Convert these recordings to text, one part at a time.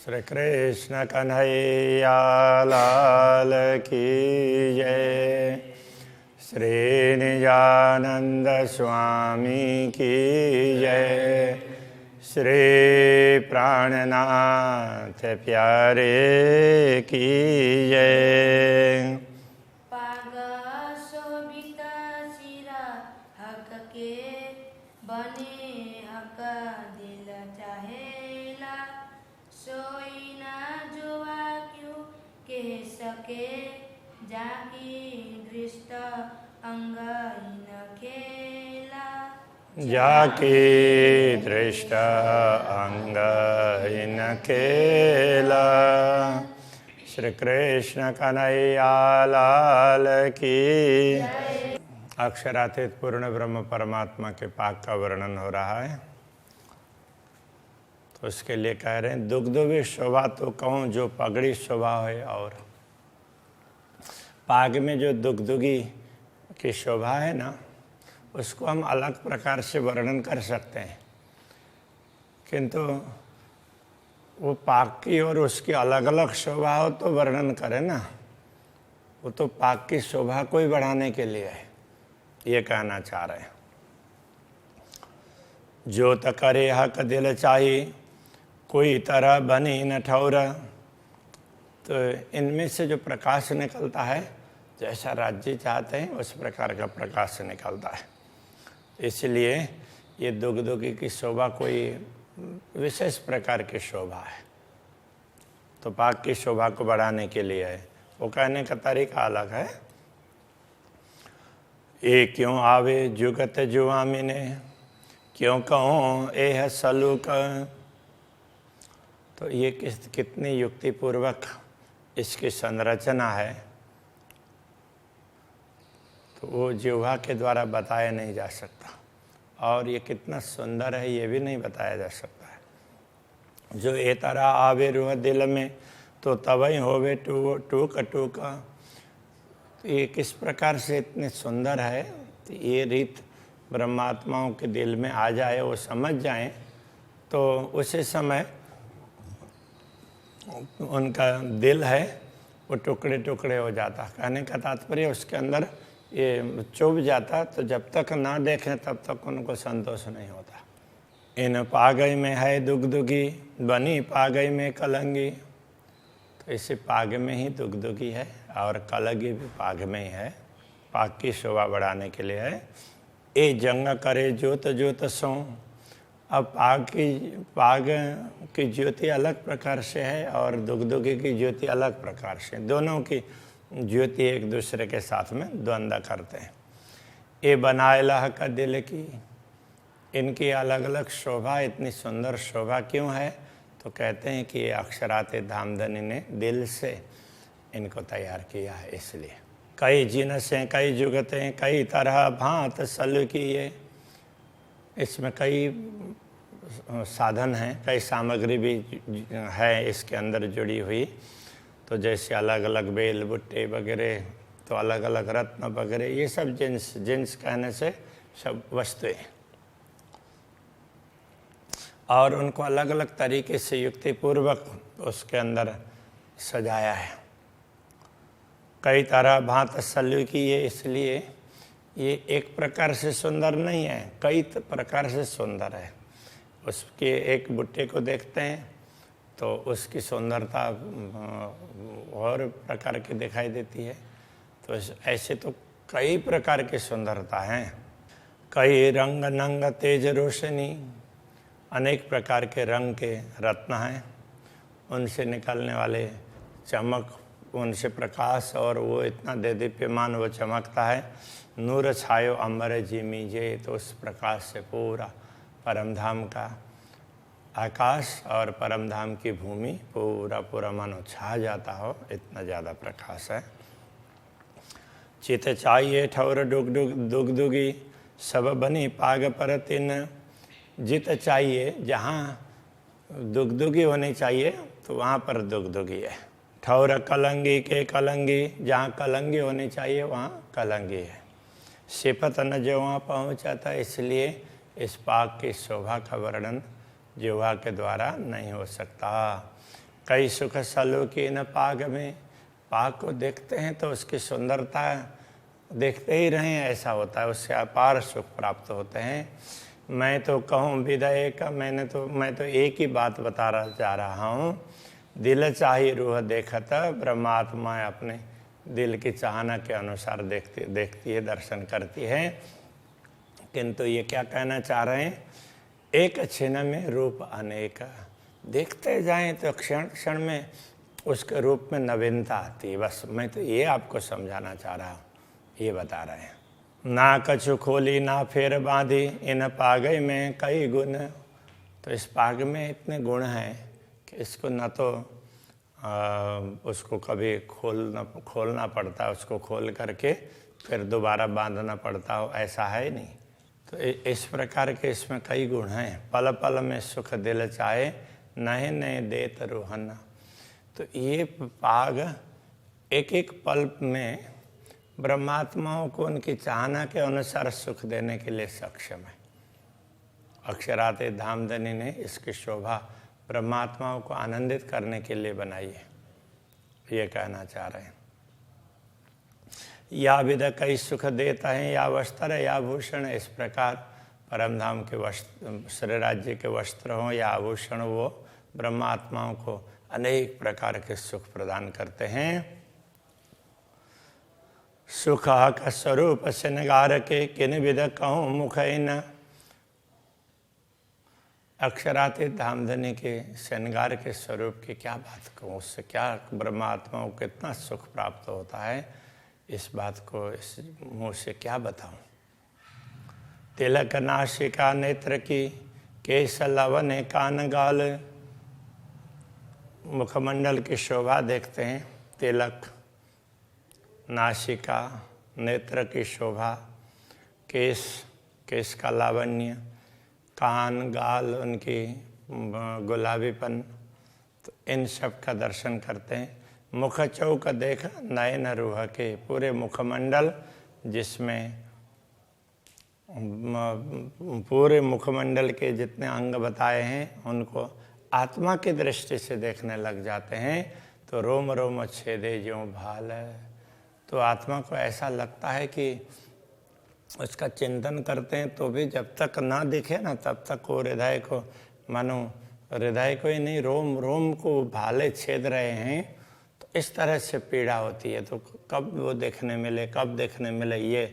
श्री कृष्ण कन्हैया लाल की जय। श्री निजानंद स्वामी की जय। श्री प्राणनाथ प्यारे की जय। जाकी दृष्ट अंग इन खेला। श्री कृष्ण कन्हैया लाल की। अक्षरातीत पूर्ण ब्रह्म परमात्मा के पाक का वर्णन हो रहा है। तो उसके लिए कह रहे हैं दुग्धवी शोभा तो कहूँ जो पगड़ी शोभा है, और पाग में जो दुग्धुगी की शोभा है ना, उसको हम अलग प्रकार से वर्णन कर सकते हैं, किंतु वो पाक की और उसकी अलग अलग शोभा हो तो वर्णन करें ना। वो तो पाक की शोभा को ही बढ़ाने के लिए है, ये कहना चाह रहे हैं। जो त करे हक दिल चाहिए, कोई तरह बनी न ठौर। तो इनमें से जो प्रकाश निकलता है, जैसा राज्य चाहते हैं उस प्रकार का प्रकाश निकलता है। इसलिए ये दुग्धुगी की शोभा कोई विशेष प्रकार की शोभा है, तो पाक की शोभा को बढ़ाने के लिए है। वो कहने का तरीका अलग है। ये क्यों आवे जुगत जुआमिने, क्यों कहूँ ए है सलूक। तो ये कितनी युक्तिपूर्वक इसकी संरचना है, तो वो जिह्वा के द्वारा बताया नहीं जा सकता। और ये कितना सुंदर है ये भी नहीं बताया जा सकता है। जो ए तरह आवे रूह दिल में, तो तवई होवे टूक टूक। ये किस प्रकार से इतने सुंदर है, तो ये रीत ब्रह्मात्माओं के दिल में आ जाए, वो समझ जाएं, तो उसी समय उनका दिल है वो टुकड़े टुकड़े हो जाता। कहने का तात्पर्य उसके अंदर ये चुभ जाता, तो जब तक ना देखें तब तक उनको संतोष नहीं होता। इन पागई में है दुग्धुगी, बनी पागई में कलंगी। तो इसी पाग में ही दुग्धुगी है और कलंगी भी पाग में ही है। पाग की शोभा बढ़ाने के लिए है। ए जंग करे ज्योत ज्योत सो। अब पाग की ज्योति अलग प्रकार से है और दुग्धुगी की ज्योति अलग प्रकार से। दोनों की ज्योति एक दूसरे के साथ में द्वंद्व करते हैं। ये बनाए लह का दिल की, इनकी अलग अलग शोभा, इतनी सुंदर शोभा क्यों है, तो कहते हैं कि ये अक्षरातीत धामधनी ने दिल से इनको तैयार किया है। इसलिए कई जिनसें कई जुगतें कई तरह भांत सल की। ये इसमें कई साधन हैं, कई सामग्री भी है इसके अंदर जुड़ी हुई। तो जैसे अलग अलग बेल बुट्टे वगैरह, तो अलग अलग रत्न वगैरह, ये सब जिन्स कहने से सब वस्तुएं, और उनको अलग अलग तरीके से युक्तिपूर्वक उसके अंदर सजाया है। कई तरह भांत सल्लू की ये, इसलिए ये एक प्रकार से सुंदर नहीं है, कई प्रकार से सुंदर है। उसके एक बुट्टे को देखते हैं तो उसकी सुंदरता और प्रकार की दिखाई देती है। तो ऐसे तो कई प्रकार की सुंदरता हैं। कई रंग नंग तेज रोशनी, अनेक प्रकार के रंग के रत्न हैं, उनसे निकलने वाले चमक, उनसे प्रकाश, और वो इतना देदीप्यमान वो चमकता है। नूर छायो अंबर जिमी जे, तो उस प्रकाश से पूरा परमधाम का आकाश और परमधाम की भूमि पूरा मानो छा जाता हो, इतना ज़्यादा प्रकाश है। चित चाहिए ठौर दुग्धुगी, सब बनी पाग पर तिन। जित चाहिए, जहाँ दुग्धुगी होनी चाहिए तो वहाँ पर दुग्धुगी है। ठौर कलंगी के कलंगी, जहाँ कलंगी होनी चाहिए वहाँ कलंगी है। सिपत न जो वहाँ पहुँचा था, इसलिए इस पाक की शोभा का वर्णन जिह्वा के द्वारा नहीं हो सकता। कई सुख सलूकी न पाग में, पाग को देखते हैं तो उसकी सुंदरता देखते ही रहें ऐसा होता है, उससे अपार सुख प्राप्त होते हैं। मैं तो कहूँ विदय का, मैं तो एक ही बात बता जा रहा हूँ, दिल चाही रूह देखत, ब्रह्मात्मा अपने दिल की चाहना के अनुसार देखती है, दर्शन करती है। किंतु ये क्या कहना चाह रहे हैं, एक क्षण में रूप अनेक, देखते जाएं तो क्षण क्षण में उसके रूप में नवीनता आती है। बस मैं तो ये आपको समझाना चाह रहा हूँ, ये बता रहे हैं। ना कछु खोली ना फेर बांधी, इन पागई में कई गुण। तो इस पाग में इतने गुण हैं कि इसको न तो उसको कभी खोलना पड़ता, उसको खोल करके फिर दोबारा बांधना पड़ता हो, ऐसा है नहीं। तो इस प्रकार के इसमें कई गुण हैं। पल पल में सुख दिल चाहे, नए नए देत रोहन। तो ये पाग एक एक पल में ब्रह्मात्माओं को उनकी चाहना के अनुसार सुख देने के लिए सक्षम है। अक्षराते धामधनी ने इसकी शोभा ब्रह्मात्माओं को आनंदित करने के लिए बनाई है, ये कहना चाह रहे हैं। या विध कई सुख देता है, या वस्त्र या आभूषण, इस प्रकार परमधाम के वस्त्र, श्री राज्य के वस्त्र हों या आभूषण, वो ब्रह्मात्माओं को अनेक प्रकार के सुख प्रदान करते हैं। सुख का स्वरूप श्रृंगार के, किन विध कहूँ मुख इन। अक्षरातीत धामधनी के श्रृंगार के स्वरूप की क्या बात कहूँ, उससे क्या ब्रह्मात्माओं को कितना सुख प्राप्त होता है, इस बात को इस मुँह से क्या बताऊँ। तिलक नासिका नेत्र की, केश लवन कान गाल। मुखमंडल की शोभा देखते हैं, तिलक, नासिका, नेत्र की शोभा, केश का लावण्य, कान गाल उनकी गुलाबीपन, तो इन सब का दर्शन करते हैं। मुख चौक देख नयन रूह के, पूरे मुखमंडल जिसमें पूरे मुखमंडल के जितने अंग बताए हैं उनको आत्मा की दृष्टि से देखने लग जाते हैं, तो रोम रोम छेदे ज्यों भाल। तो आत्मा को ऐसा लगता है कि उसका चिंतन करते हैं तो भी जब तक ना दिखे ना तब तक वो हृदय को, मानो हृदय को ही नहीं रोम रोम को भाले छेद रहे हैं। तो इस तरह से पीड़ा होती है। तो कब वो देखने मिले ये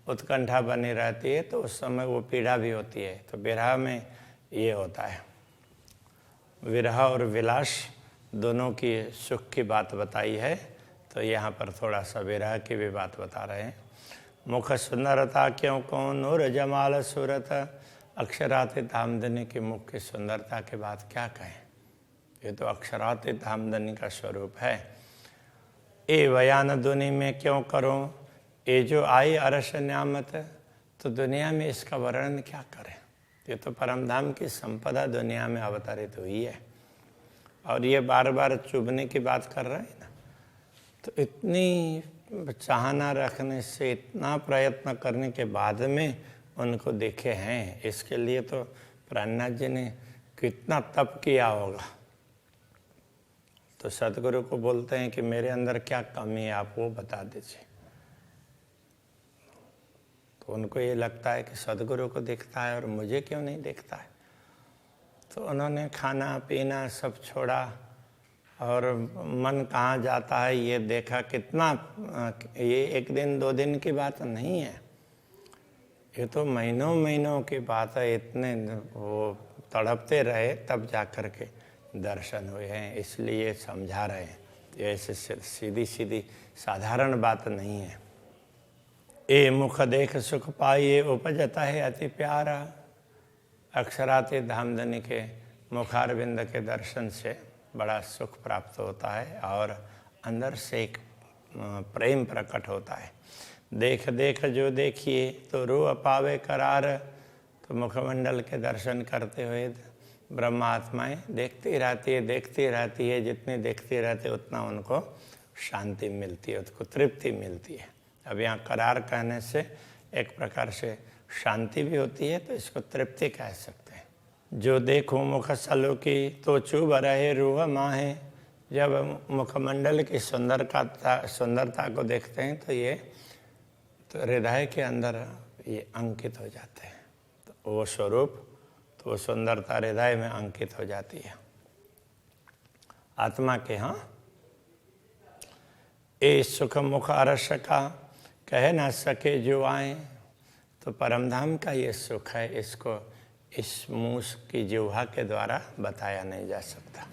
उत्कंठा बनी रहती है, तो उस समय वो पीड़ा भी होती है। तो विरह में ये होता है। विरह और विलास दोनों की सुख की बात बताई है, तो यहाँ पर थोड़ा सा विरह की भी बात बता रहे हैं। मुख सुंदरता क्यों कौन नूर जमाल सूरत। अक्षरातीत धामधनी की मुख की सुंदरता के बाद क्या कहें, ये तो अक्षरातीत धामधनी का स्वरूप है। ए बयान दुनि में क्यों करूं, ये जो आई अरस न्यामत। तो दुनिया में इसका वर्णन क्या करें, ये तो परमधाम की संपदा दुनिया में अवतरित हुई है। और ये बार बार चुभने की बात कर रहे हैं ना, तो इतनी चाहना रखने से, इतना प्रयत्न करने के बाद में उनको देखे हैं, इसके लिए तो प्राणनाथ जी ने कितना तप किया होगा। तो सदगुरु को बोलते हैं कि मेरे अंदर क्या कमी है, आप वो बता दीजिए। तो उनको ये लगता है कि सदगुरु को दिखता है और मुझे क्यों नहीं दिखता है। तो उन्होंने खाना पीना सब छोड़ा और मन कहाँ जाता है ये देखा। कितना, ये एक दिन दो दिन की बात नहीं है, ये तो महीनों महीनों की बात है। इतने वो तड़पते रहे तब जा कर के दर्शन हुए हैं, इसलिए समझा रहे हैं। ऐसे सीधी सीधी साधारण बात नहीं है। ए मुख देख सुख पाइए, उपजता है अति प्यारा। अक्षरातीत धामधनी के मुखारविंद के दर्शन से बड़ा सुख प्राप्त होता है और अंदर से एक प्रेम प्रकट होता है। देख देख जो देखिए तो रूह पावे करार। तो मुखमंडल के दर्शन करते हुए ब्रह्मात्माएं देखती रहती है। जितनी देखती रहती है उतना उनको शांति मिलती है, उसको तृप्ति मिलती है। अब यहाँ करार कहने से एक प्रकार से शांति भी होती है, तो इसको तृप्ति कह सकते हैं। जो देखूं मुख सलूकी तो चुभ रहे रूह माहे। जब मुखमंडल की सुंदरता को देखते हैं तो ये तो हृदय के अंदर ये अंकित हो जाते हैं। तो वो स्वरूप, तो वो सुंदरता हृदय में अंकित हो जाती है आत्मा के। हाँ, ए सुख मुख अरस का कह ना सके जो आए, तो परमधाम का ये सुख है, इसको इस मूस की जिह्वा के द्वारा बताया नहीं जा सकता।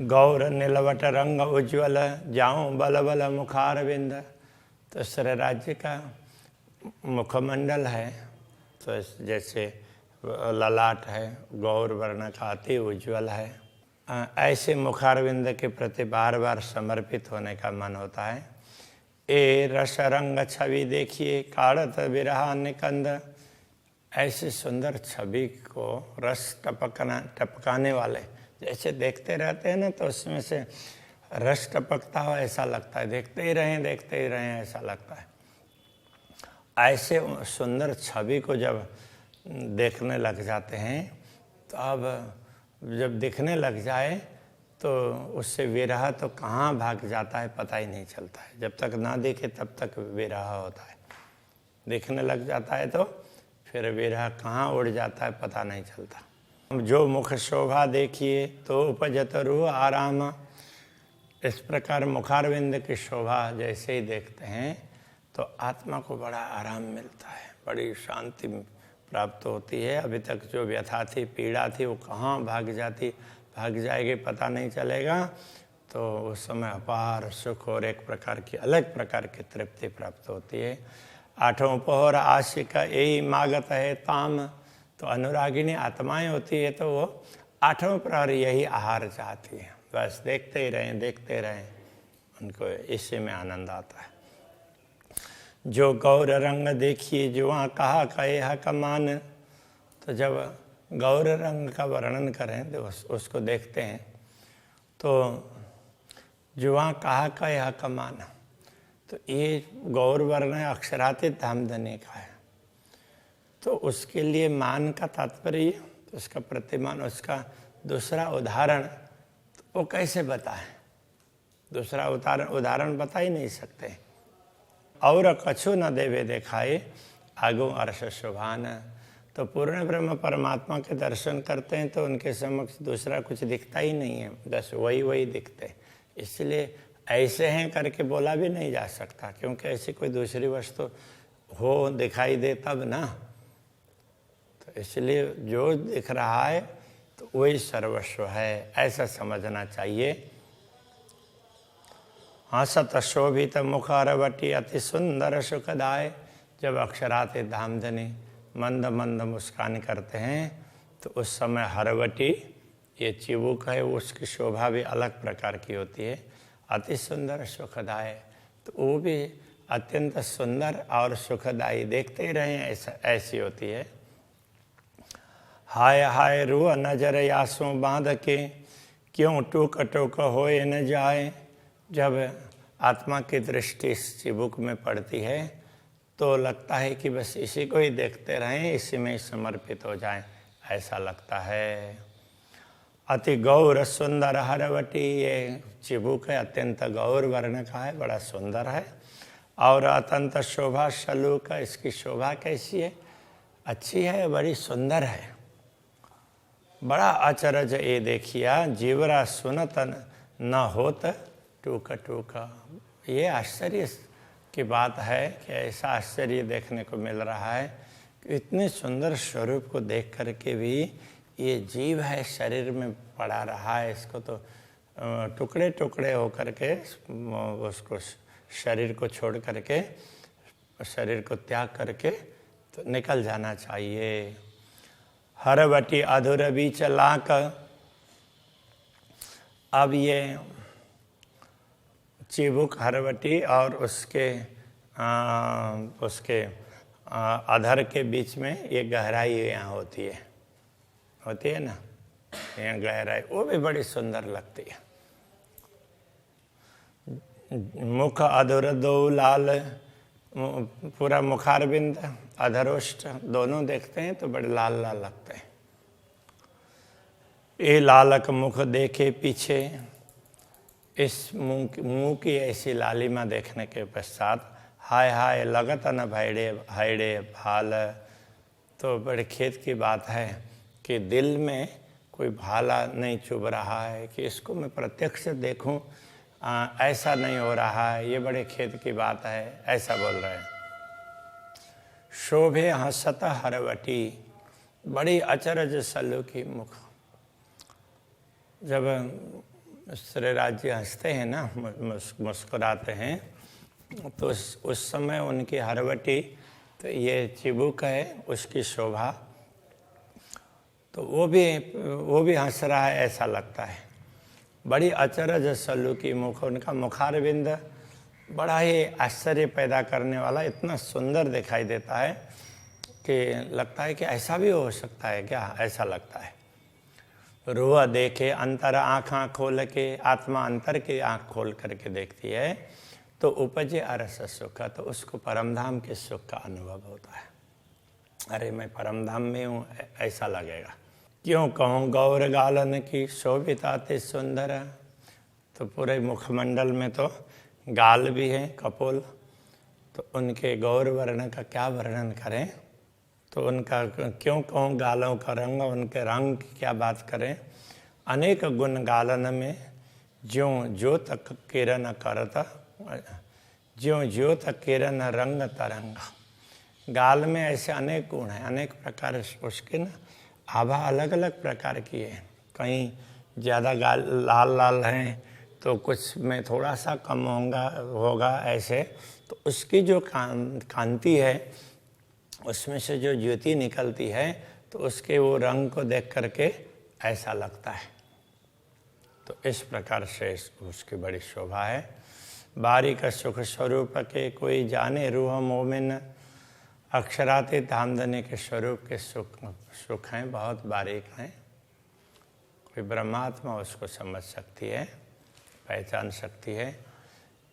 गौर नीलवट रंग उज्ज्वल जाऊं बल बल मुखारविंद, तो श्री राज्य का मुखमंडल है, तो जैसे ललाट है गौर वर्ण का अति उज्ज्वल है, ऐसे मुखारविंद के प्रति बार बार समर्पित होने का मन होता है। ए रस रंग छवि देखिए काढ़त विरहा निकंद, ऐसे सुंदर छवि को रस टपकाने वाले जैसे देखते रहते हैं ना, तो उसमें से रस टपकता हो ऐसा लगता है, देखते ही रहें ऐसा लगता है। ऐसे सुंदर छवि को जब देखने लग जाते हैं, तो अब जब दिखने लग जाए तो उससे विरह तो कहाँ भाग जाता है पता ही नहीं चलता है। जब तक ना देखे तब तक विरह होता है, दिखने लग जाता है तो फिर विरह कहाँ उड़ जाता है पता नहीं चलता। जो मुख शोभा देखिए तो उपजत रूह आराम, इस प्रकार मुखारविंद की शोभा जैसे ही देखते हैं तो आत्मा को बड़ा आराम मिलता है, बड़ी शांति प्राप्त होती है। अभी तक जो व्यथा थी, पीड़ा थी, वो कहाँ भाग जाएगी पता नहीं चलेगा। तो उस समय अपार सुख और एक प्रकार की अलग प्रकार की तृप्ति प्राप्त होती है। आठों पहर आशिका यही मागत है ताम, तो अनुरागिनी आत्माएं होती है तो वो आठों प्रहर यही आहार चाहती है, बस देखते ही रहें, उनको इसी में आनंद आता है। जो गौर रंग देखिए जुआ कहा कहे कमान, तो जब गौर रंग का वर्णन करें तो उसको देखते हैं तो जुआ कहा कहे कमान, तो ये गौर वर्ण अक्षरातीत धामधनी का है। तो उसके लिए मान का तात्पर्य, तो उसका प्रतिमान, उसका दूसरा उदाहरण तो वो कैसे बताएं? दूसरा उदाहरण बता ही नहीं सकते। और कछु न देवे देखाए आगो अर्श शोभान, तो पूर्ण ब्रह्म परमात्मा के दर्शन करते हैं तो उनके समक्ष दूसरा कुछ दिखता ही नहीं है, बस वही दिखते। इसलिए ऐसे हैं करके बोला भी नहीं जा सकता, क्योंकि ऐसी कोई दूसरी वस्तु हो दिखाई दे तब ना। तो इसलिए जो दिख रहा है तो वही सर्वस्व है, ऐसा समझना चाहिए। हंसत शोभित मुखारवटी अति सुंदर सुखदाय, जब अक्षरातीत धामधनी मंद मंद मुस्कान करते हैं तो उस समय हरवटी ये चिबुक है, उसकी शोभा भी अलग प्रकार की होती है। अति सुंदर सुखदाय, तो वो भी अत्यंत सुंदर और सुखदायी, देखते ही रहें ऐसी होती है। हाय हाय रूह नजर यासों बांध के क्यों टूक टूक होए न जाए, जब आत्मा की दृष्टि इस चिबुक में पड़ती है तो लगता है कि बस इसी को ही देखते रहें, इसी में समर्पित हो जाएं, ऐसा लगता है। अति गौर सुंदर हरवटी, ये चिबुक है अत्यंत गौर वर्ण का है, बड़ा सुंदर है। और अत्यंत शोभा शलूक, इसकी शोभा कैसी है? अच्छी है, बड़ी सुंदर है। बड़ा अचरज ये देखिया जीवरा सुनत न होत टूक टूक, ये आश्चर्य की बात है कि ऐसा आश्चर्य देखने को मिल रहा है कि इतने सुंदर स्वरूप को देख करके भी ये जीव है शरीर में पड़ा रहा है, इसको तो टुकड़े टुकड़े हो करके उसको शरीर को छोड़ करके, शरीर को त्याग करके तो निकल जाना चाहिए। हरवटी अधूर बीच लाक, अब ये चिबुक हरवटी और उसके अधर के बीच में ये गहराई यहाँ होती है ना, यहाँ गहराई, वो भी बड़ी सुंदर लगती है। मुख अधर दो लाल, पूरा मुखारबिंद अधरोष्ट दोनों देखते हैं तो बड़े लाल लाल लगते हैं। ये लालक मुख देखे पीछे, इस मुंह की ऐसी लालिमा देखने के पश्चात हाय हाय लगत न भैड़े हैड़े भाल। तो बड़े खेत की बात है कि दिल में कोई भाला नहीं चुभ रहा है कि इसको मैं प्रत्यक्ष देखूं, ऐसा नहीं हो रहा है, ये बड़े खेत की बात है, ऐसा बोल रहे हैं। शोभे हंसत हरवटी, बड़ी अचरज सल्लू की मुख। जब श्रीराज जी हंसते हैं ना, मुस्कुराते हैं, तो उस समय उनकी हरवटी, तो ये चिबुक है उसकी शोभा, तो वो भी हंस रहा है ऐसा लगता है। बड़ी अचरज सल्लू की मुख, उनका मुखारविंद बड़ा ही आश्चर्य पैदा करने वाला, इतना सुंदर दिखाई देता है कि लगता है कि ऐसा भी हो सकता है क्या, ऐसा लगता है। रुआ देखे अंतर आँख खोल के, आत्मा अंतर की आँख खोल करके देखती है तो उपजे अरस सुख, तो उसको परमधाम के सुख का अनुभव होता है। अरे मैं परमधाम में हूँ, ऐसा लगेगा। क्यों कहूँ गौर गालन की शोभिता ते सुंदर, तो पूरे मुखमंडल में तो गाल भी हैं कपोल, तो उनके गौर वर्ण का क्या वर्णन करें। तो उनका क्यों कहूँ गालों का रंग, उनके रंग की क्या बात करें। अनेक गुण गालन में, ज्यों ज्योत किरण करता, ज्यों ज्योत किरण रंग तरंगा। गाल में ऐसे अनेक गुण हैं, अनेक प्रकार उसके ना आभा अलग अलग प्रकार की है। कहीं ज़्यादा गाल लाल लाल हैं तो कुछ में थोड़ा सा कम होगा ऐसे। तो उसकी जो कांति है, उसमें से जो ज्योति निकलती है, तो उसके वो रंग को देख करके ऐसा लगता है। तो इस प्रकार से उसकी बड़ी शोभा है। बारीक सुख स्वरूप के कोई जाने रूह मोमिन, अक्षराते धामधनी के स्वरूप के सुख हैं, बहुत बारीक हैं। कोई ब्रह्मात्मा उसको समझ सकती है, पहचान सकती है।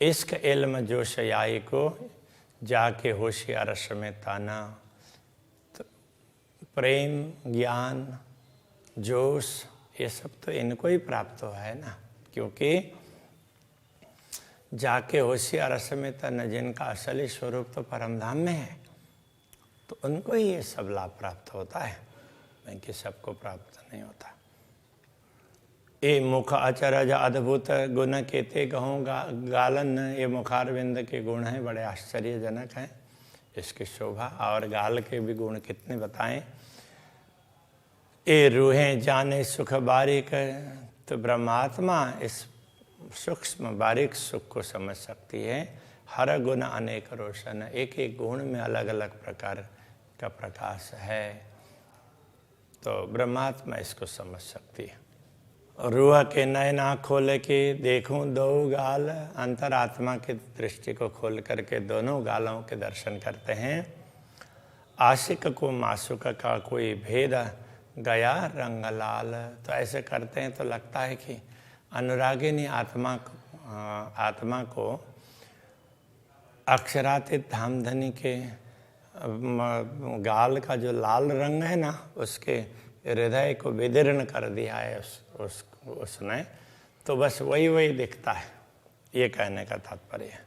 इश्क इल्म जोश याई को, जाके होशियार रस में ताना। तो प्रेम ज्ञान जोश ये सब तो इनको ही प्राप्त हुआ है ना, क्योंकि जाके होशियार रस में ताना, जिनका असली स्वरूप तो परमधाम में है, तो उनको ही ये सब लाभ प्राप्त होता है, बाकी सबको प्राप्त नहीं होता। ए मुख अचरज अद्भुत गुण केते कहूँ गालन, ये मुखारविंद के गुण हैं, बड़े आश्चर्यजनक हैं इसकी शोभा। और गाल के भी गुण कितने बताएं। ए रूहें जाने सुख बारीक, तो ब्रह्मात्मा इस सूक्ष्म बारीक सुख को समझ सकती है। हर गुण अनेक रोशन, एक एक गुण में अलग अलग प्रकार का प्रकाश है, तो ब्रह्मात्मा इसको समझ सकती है। रूह के नयना खोल के देखूं दो गाल, अंतरात्मा की दृष्टि को खोल करके दोनों गालों के दर्शन करते हैं। आशिक को मासूक का कोई भेद गया रंग लाल, तो ऐसे करते हैं तो लगता है कि अनुरागिनी आत्मा को अक्षरातीत धामधनी के गाल का जो लाल रंग है ना, उसके हृदय को विदीर्ण कर दिया है उसने, तो बस वही दिखता है, ये कहने का तात्पर्य है।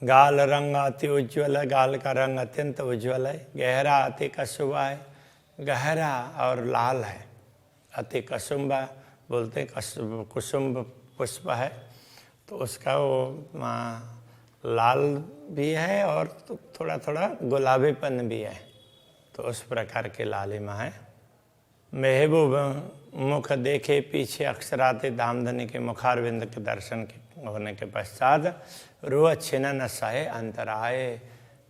गाल रंग अति उज्ज्वल है, गाल का रंग अत्यंत उज्ज्वल है। गहरा अति कसुबा है, गहरा और लाल है। अति कसुम्बा बोलते हैं, कुसुम्ब पुष्प है, तो उसका वो लाल भी है और थोड़ा थोड़ा गुलाबीपन भी है, तो उस प्रकार के लालिमा है। महबूब मुख देखे पीछे अक्षराते धामधनी के मुखारविंद के दर्शन होने के पश्चात रूह छिन्न सहे अंतराए,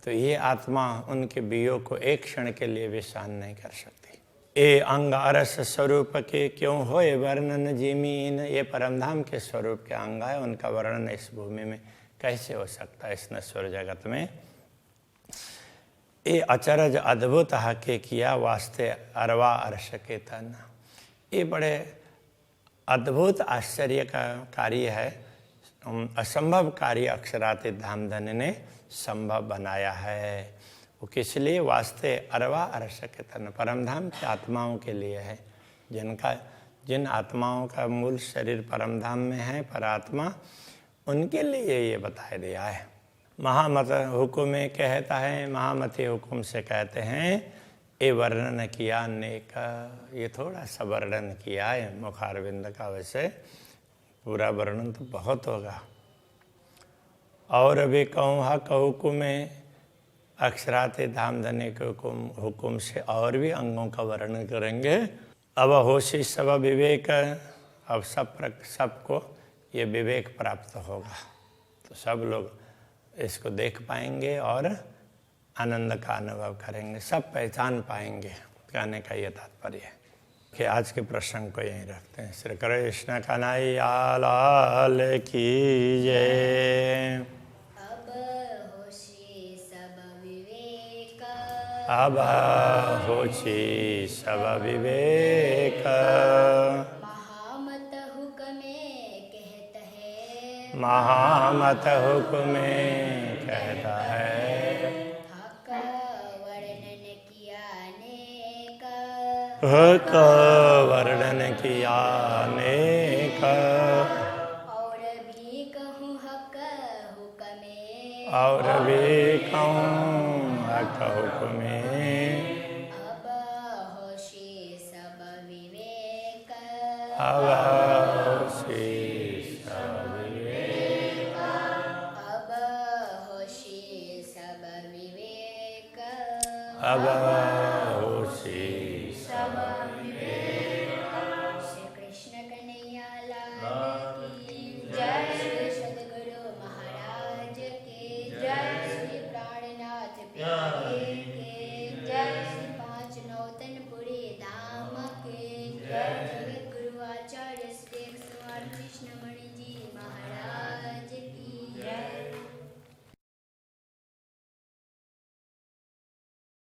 तो ये आत्मा उनके बियों को एक क्षण के लिए भी सहन नहीं कर सकती। ए अंग अरस स्वरूप के क्यों होए वर्णन जिमीन, ये परमधाम के स्वरूप के अंग है, उनका वर्णन इस भूमि में कैसे हो सकता है, इस नश्वर जगत में। ये अचरज अद्भुत हके किया वास्ते अरवा अर्श के तन, ये बड़े अद्भुत आश्चर्य का कार्य है, असंभव कार्य अक्षरातीत धामधनी ने संभव बनाया है। वो किस लिए? वास्ते अरवा अर्श के तन, परमधाम की आत्माओं के लिए है, जिनका जिन आत्माओं का मूल शरीर परमधाम में है, परात्मा, उनके लिए ये बता दिया है। महामत हुकुम में कहता है, महामती हुकुम से कहते हैं, ये वर्णन किया नेक, ये थोड़ा सा वर्णन किया है मुखारविंद का, वैसे पूरा वर्णन तो बहुत होगा। और अभी कहूँ हक हुकुम में अक्षराते धाम धने के हुकुम से और भी अंगों का वर्णन करेंगे। अब होशी सब विवेक, अब सबको ये विवेक प्राप्त होगा, तो सब लोग इसको देख पाएंगे और आनंद का अनुभव करेंगे, सब पहचान पाएंगे। कहने का ये तात्पर्य है कि आज के प्रसंग को यहीं रखते हैं। श्री कृष्ण कन्हैया लाल की जय। अब होशी सब विवेक, अब होशी सब विवेक, महामत हुक्मे कहत है, महामत हुक्मे कहता है, हक वर्णन किया नेक, हक वर्णन किया नेक, और भी कहूँ हक हुक्मे, और भी कहूँ हक हुक्मे, अब होशी सब विवेक, अब होशी सब विवेक, अब होशी सब विवेक, अब